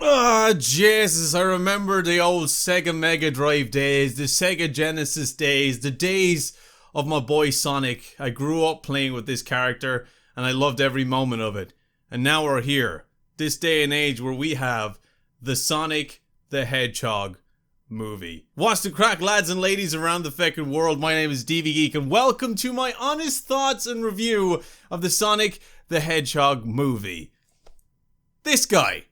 Ah, Jesus, I remember the old Sega Mega Drive days, the Sega Genesis days, the days of my boy Sonic. I grew up playing with this character, and I loved every moment of it. And now we're here, this day and age where we have the Sonic the Hedgehog movie. What's the crack, lads and ladies around the feckin' world? My name is DV Geek, and welcome to my honest thoughts and review of the Sonic the Hedgehog movie. This guy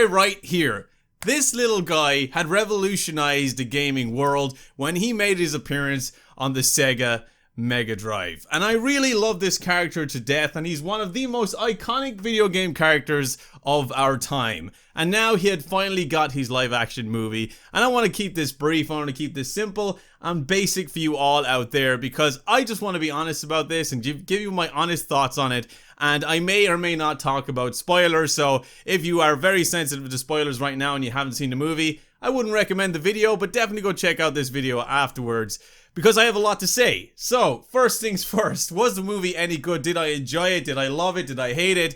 right here, this little guy had revolutionized the gaming world when he made his appearance on the Sega Mega Drive. And I really love this character to death, and he's one of the most iconic video game characters of our time. And now he had finally got his live action movie, and I want to keep this brief, I want to keep this simple and basic for you all out there, because I just want to be honest about this and give you my honest thoughts on it. And I may or may not talk about spoilers, so if you are very sensitive to spoilers right now and you haven't seen the movie, I wouldn't recommend the video, but definitely go check out this video afterwards, because I have a lot to say. So, first things first, was the movie any good? Did I enjoy it? Did I love it? Did I hate it?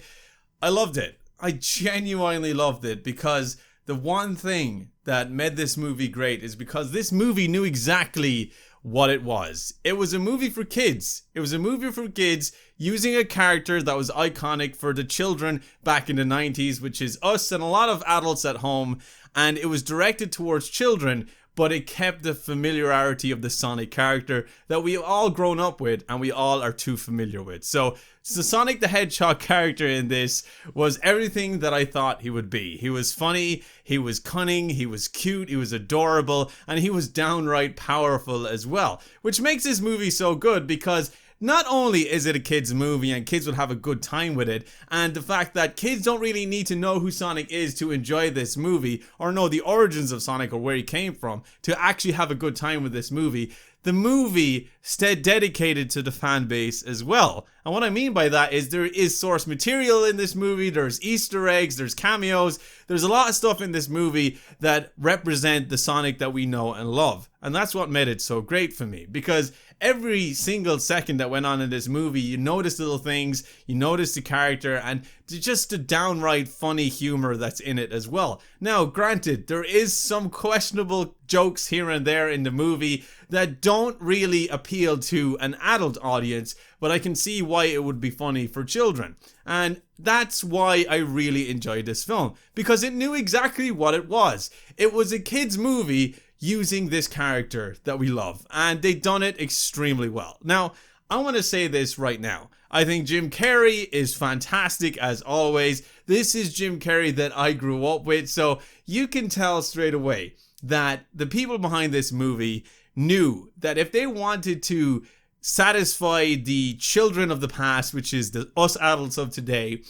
I loved it. I genuinely loved it, because the one thing that made this movie great is because this movie knew exactly what it was. It was a movie for kids. It was a movie for kids using a character that was iconic for the children back in the 90s, which is us and a lot of adults at home. And it was directed towards children, but it kept the familiarity of the Sonic character that we've all grown up with and we all are too familiar with. So the Sonic the Hedgehog character in this was everything that I thought he would be. He was funny, he was cunning, he was cute, he was adorable, and he was downright powerful as well. Which makes this movie so good, because not only is it a kids movie and kids will have a good time with it, and the fact that kids don't really need to know who Sonic is to enjoy this movie, or know the origins of Sonic or where he came from, to actually have a good time with this movie. The movie stayed dedicated to the fan base as well. And what I mean by that is there is source material in this movie, there's Easter eggs, there's cameos, there's a lot of stuff in this movie that represent the Sonic that we know and love. And that's what made it so great for me, because every single second that went on in this movie, you notice little things, you notice the character, and just the downright funny humor that's in it as well. Now, granted, there is some questionable jokes here and there in the movie that don't really appeal to an adult audience, but I can see why it would be funny for children. And that's why I really enjoyed this film, because it knew exactly what it was. It was a kids movie using this character that we love, and they done it extremely well. Now, I want to say this right now. I think Jim Carrey is fantastic as always. This is Jim Carrey that I grew up with, so you can tell straight away that the people behind this movie knew that if they wanted to satisfy the children of the past, which is us adults of today,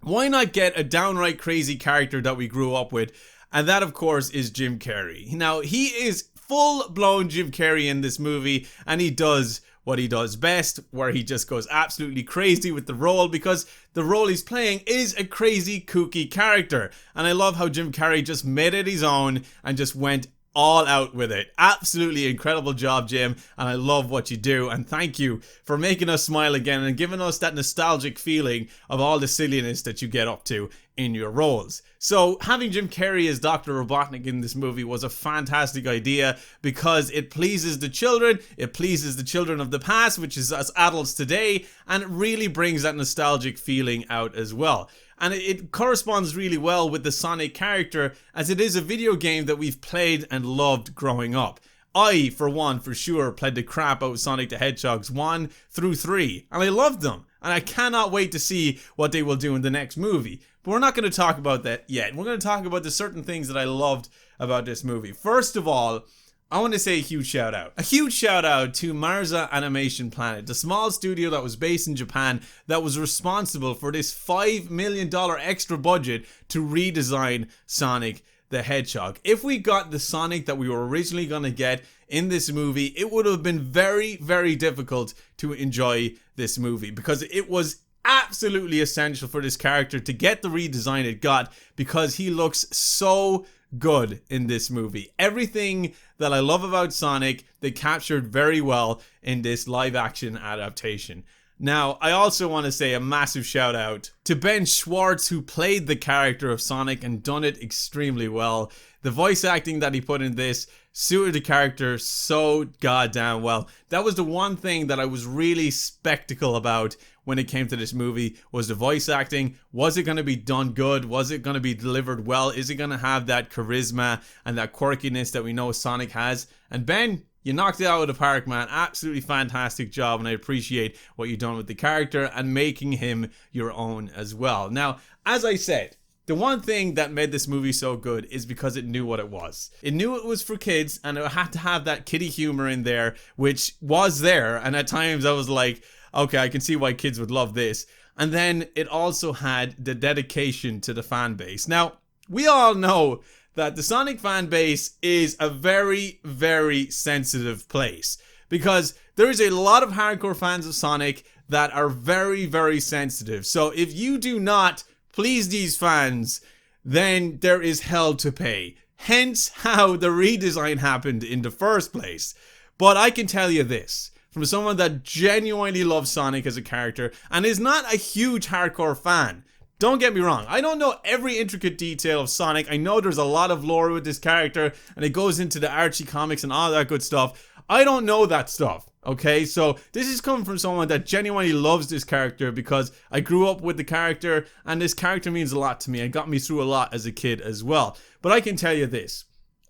why not get a downright crazy character that we grew up with? And that, of course, is Jim Carrey. Now, he is full-blown Jim Carrey in this movie, and he does what he does best, where he just goes absolutely crazy with the role, because the role he's playing is a crazy, kooky character. And I love how Jim Carrey just made it his own and just went all out with it. Absolutely incredible job, Jim, and I love what you do, and thank you for making us smile again and giving us that nostalgic feeling of all the silliness that you get up to in your roles. So having Jim Carrey as Dr. Robotnik in this movie was a fantastic idea, because it pleases the children, it pleases the children of the past, which is us adults today, and it really brings that nostalgic feeling out as well. And it corresponds really well with the Sonic character, as it is a video game that we've played and loved growing up. I, for one, for sure, played the crap out of Sonic the Hedgehogs 1 through 3, and I loved them. And I cannot wait to see what they will do in the next movie. But we're not going to talk about that yet. We're going to talk about the certain things that I loved about this movie. First of all, I want to say a huge shout out. A huge shout out to Marza Animation Planet, the small studio that was based in Japan that was responsible for this $5 million extra budget to redesign Sonic the Hedgehog. If we got the Sonic that we were originally going to get in this movie, it would have been very, very difficult to enjoy this movie, because it was absolutely essential for this character to get the redesign it got, because he looks so good in this movie. Everything that I love about Sonic, they captured very well in this live action adaptation. Now, I also want to say a massive shout out to Ben Schwartz, who played the character of Sonic and done it extremely well. The voice acting that he put in this suited the character so goddamn well. That was the one thing that I was really skeptical about when it came to this movie, was the voice acting. Was it going to be done good? Was it going to be delivered well? Is it going to have that charisma and that quirkiness that we know Sonic has? And Ben, you knocked it out of the park, man. Absolutely fantastic job, and I appreciate what you've done with the character and making him your own as well. Now, as I said, the one thing that made this movie so good is because it knew what it was. It knew it was for kids, and it had to have that kiddie humor in there, which was there, and at times I was like, okay, I can see why kids would love this. And then it also had the dedication to the fan base. Now, we all know that the Sonic fan base is a very, very sensitive place, because there is a lot of hardcore fans of Sonic that are very, very sensitive. So if you do not please these fans, then there is hell to pay. Hence how the redesign happened in the first place. But I can tell you this, from someone that genuinely loves Sonic as a character and is not a huge hardcore fan. Don't get me wrong, I don't know every intricate detail of Sonic. I know there's a lot of lore with this character and it goes into the Archie comics and all that good stuff. I don't know that stuff, okay? So this is coming from someone that genuinely loves this character, because I grew up with the character and this character means a lot to me. It got me through a lot as a kid as well. But I can tell you this,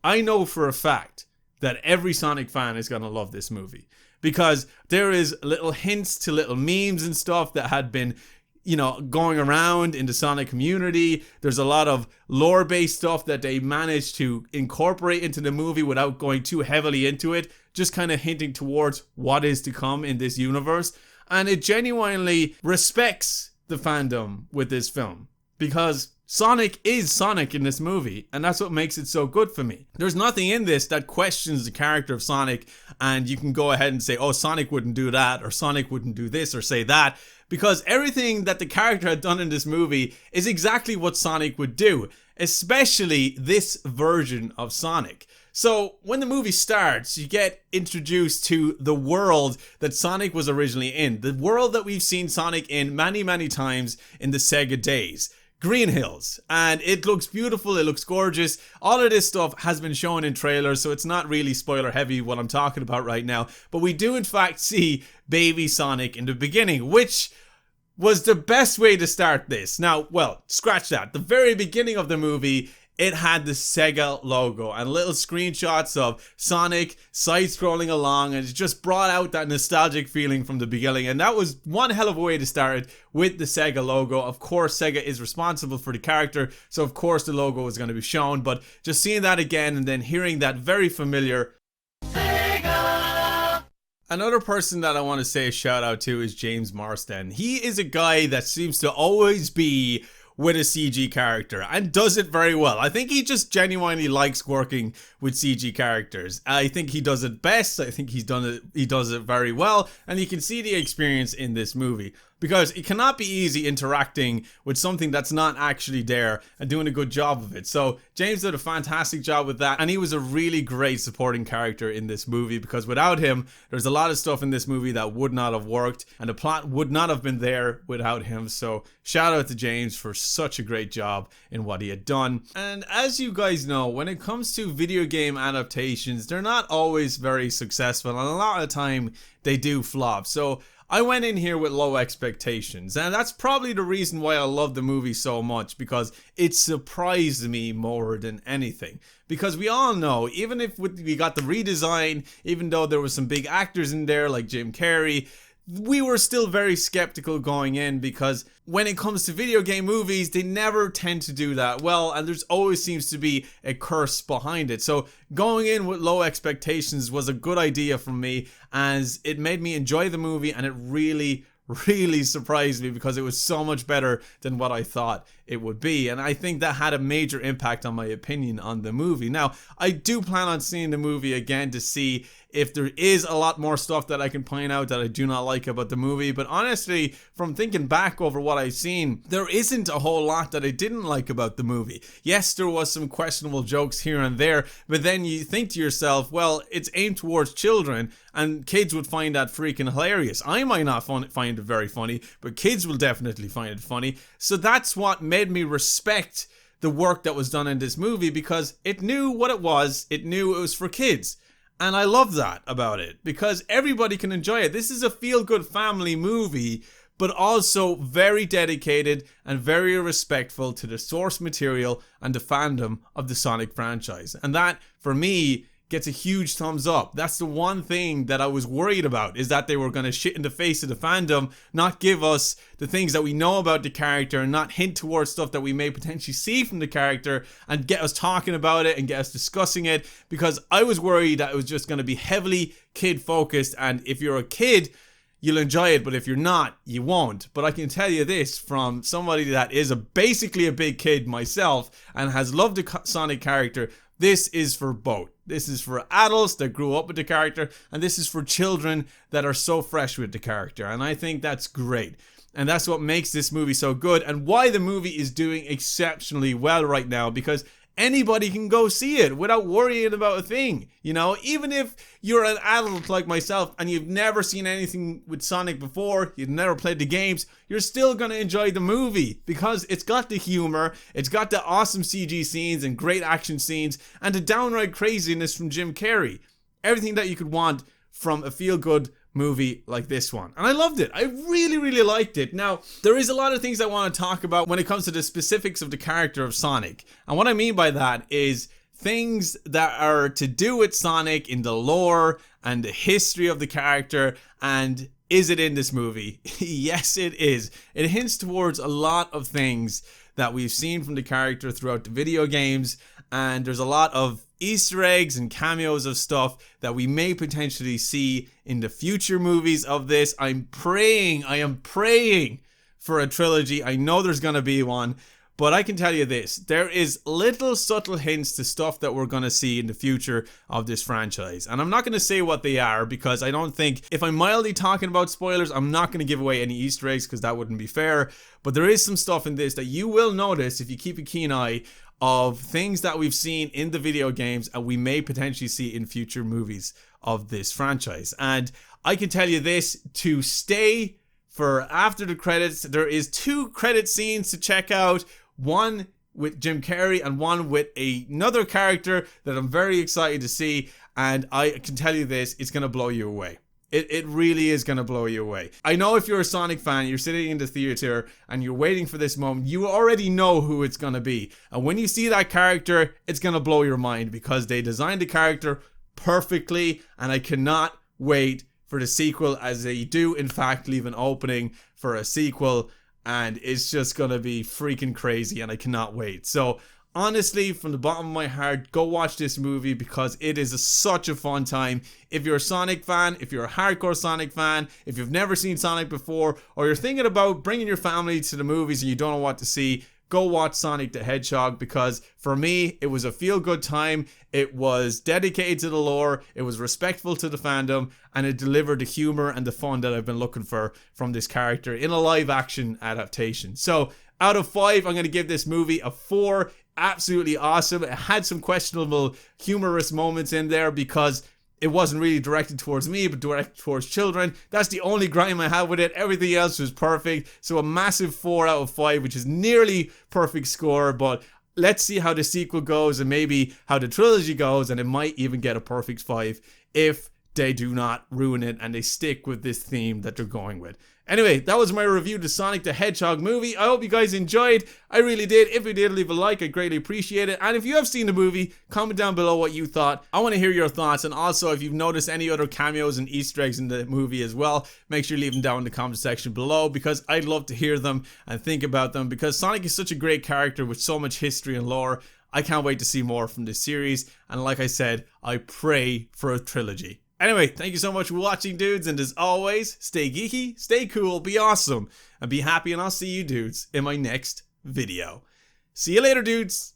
I know for a fact that every Sonic fan is going to love this movie, because there is little hints to little memes and stuff that had been, you know, going around in the Sonic community. There's a lot of lore-based stuff that they managed to incorporate into the movie without going too heavily into it, just kind of hinting towards what is to come in this universe. And it genuinely respects the fandom with this film, because Sonic is Sonic in this movie, and that's what makes it so good for me. There's nothing in this that questions the character of Sonic, and you can go ahead and say, oh, Sonic wouldn't do that, or Sonic wouldn't do this, or say that, because everything that the character had done in this movie is exactly what Sonic would do, especially this version of Sonic. So when the movie starts, you get introduced to the world that Sonic was originally in, the world that we've seen Sonic in many, many times in the Sega days. Green Hills, and it looks beautiful, it looks gorgeous. All of this stuff has been shown in trailers, so it's not really spoiler heavy what I'm talking about right now, but we do in fact see baby Sonic in the beginning, which was the best way to start this. Now, well, scratch that. The very beginning of the movie, it had the Sega logo and little screenshots of Sonic side-scrolling along, and it just brought out that nostalgic feeling from the beginning, and that was one hell of a way to start it, with the Sega logo. Of course, Sega is responsible for the character, so of course the logo is going to be shown, but just seeing that again and then hearing that very familiar Sega. Another person that I want to say a shout out to is James Marsden. He is a guy that seems to always be with a CG character and does it very well. I think he just genuinely likes working with CG characters. I think he does it best. I think he does it very well, and you can see the experience in this movie, because it cannot be easy interacting with something that's not actually there and doing a good job of it. So James did a fantastic job with that, and he was a really great supporting character in this movie, because without him, there's a lot of stuff in this movie that would not have worked, and the plot would not have been there without him. So shout out to James for such a great job in what he had done. And as you guys know, when it comes to video game adaptations, they're not always very successful, and a lot of the time they do flop. So I went in here with low expectations, and that's probably the reason why I love the movie so much, because it surprised me more than anything. Because we all know, even if we got the redesign, even though there were some big actors in there like Jim Carrey, we were still very skeptical going in, because when it comes to video game movies, they never tend to do that well, and there's always seems to be a curse behind it. So going in with low expectations was a good idea for me, as it made me enjoy the movie, and it really surprised me, because it was so much better than what I thought it would be. And I think that had a major impact on my opinion on the movie. Now, I do plan on seeing the movie again to see if there is a lot more stuff that I can point out that I do not like about the movie. But honestly, from thinking back over what I've seen, there isn't a whole lot that I didn't like about the movie. Yes, there was some questionable jokes here and there, but then you think to yourself, well, it's aimed towards children and kids would find that freaking hilarious. I might not find it very funny, but kids will definitely find it funny. So that's what made me respect the work that was done in this movie, because it knew what it was. It knew it was for kids. And I love that about it, because everybody can enjoy it. This is a feel-good family movie, but also very dedicated and very respectful to the source material and the fandom of the Sonic franchise. And that, for me, gets a huge thumbs up. That's the one thing that I was worried about, is that they were going to shit in the face of the fandom, not give us the things that we know about the character and not hint towards stuff that we may potentially see from the character and get us talking about it and get us discussing it, because I was worried that it was just going to be heavily kid focused, and if you're a kid, you'll enjoy it, but if you're not, you won't. But I can tell you this from somebody that is basically a big kid myself and has loved the Sonic character, this is for both. This is for adults that grew up with the character, and this is for children that are so fresh with the character. And I think that's great. And that's what makes this movie so good, and why the movie is doing exceptionally well right now, because anybody can go see it without worrying about a thing. You know, even if you're an adult like myself and you've never seen anything with Sonic before, you've never played the games, you're still going to enjoy the movie, because it's got the humor, it's got the awesome CG scenes and great action scenes, and the downright craziness from Jim Carrey. Everything that you could want from a feel-good movie like this one. And I loved it. I really, really liked it. Now, there is a lot of things I want to talk about when it comes to the specifics of the character of Sonic. And what I mean by that is things that are to do with Sonic in the lore and the history of the character. And is it in this movie? Yes, it is. It hints towards a lot of things that we've seen from the character throughout the video games, and there's a lot of Easter eggs and cameos of stuff that we may potentially see in the future movies of this. I am praying for a trilogy. I know there's going to be one, but I can tell you this, there is little subtle hints to stuff that we're going to see in the future of this franchise. And I'm not going to say what they are, because I don't think, if I'm mildly talking about spoilers, I'm not going to give away any Easter eggs, because that wouldn't be fair. But there is some stuff in this that you will notice if you keep a keen eye, of things that we've seen in the video games and we may potentially see in future movies of this franchise. And I can tell you this, to stay for after the credits, there is 2 credit scenes to check out. One with Jim Carrey and one with another character that I'm very excited to see. And I can tell you this, it's going to blow you away. It really is going to blow you away. I know if you're a Sonic fan, you're sitting in the theater and you're waiting for this moment, you already know who it's going to be. And when you see that character, it's going to blow your mind, because they designed the character perfectly, and I cannot wait for the sequel, as they do in fact leave an opening for a sequel, and it's just going to be freaking crazy, and I cannot wait. So honestly, from the bottom of my heart, go watch this movie, because it is such a fun time. If you're a Sonic fan, if you're a hardcore Sonic fan, if you've never seen Sonic before, or you're thinking about bringing your family to the movies and you don't know what to see, go watch Sonic the Hedgehog, because for me, it was a feel-good time. It was dedicated to the lore, it was respectful to the fandom, and it delivered the humor and the fun that I've been looking for from this character in a live-action adaptation. So, out of 5, I'm going to give this movie a 4. Absolutely awesome. It had some questionable humorous moments in there, because it wasn't really directed towards me, but directed towards children. That's the only grime I have with it. Everything else was perfect. So a massive 4 out of 5, which is nearly perfect score. But let's see how the sequel goes, and maybe how the trilogy goes, and it might even get a perfect 5 if they do not ruin it and they stick with this theme that they're going with. Anyway, that was my review to Sonic the Hedgehog movie. I hope you guys enjoyed. I really did. If you did, leave a like. I greatly appreciate it. And if you have seen the movie, comment down below what you thought. I want to hear your thoughts. And also, if you've noticed any other cameos and Easter eggs in the movie as well, make sure you leave them down in the comment section below, because I'd love to hear them and think about them, because Sonic is such a great character with so much history and lore. I can't wait to see more from this series. And like I said, I pray for a trilogy. Anyway, thank you so much for watching, dudes, and as always, stay geeky, stay cool, be awesome, and be happy, and I'll see you dudes in my next video. See you later, dudes.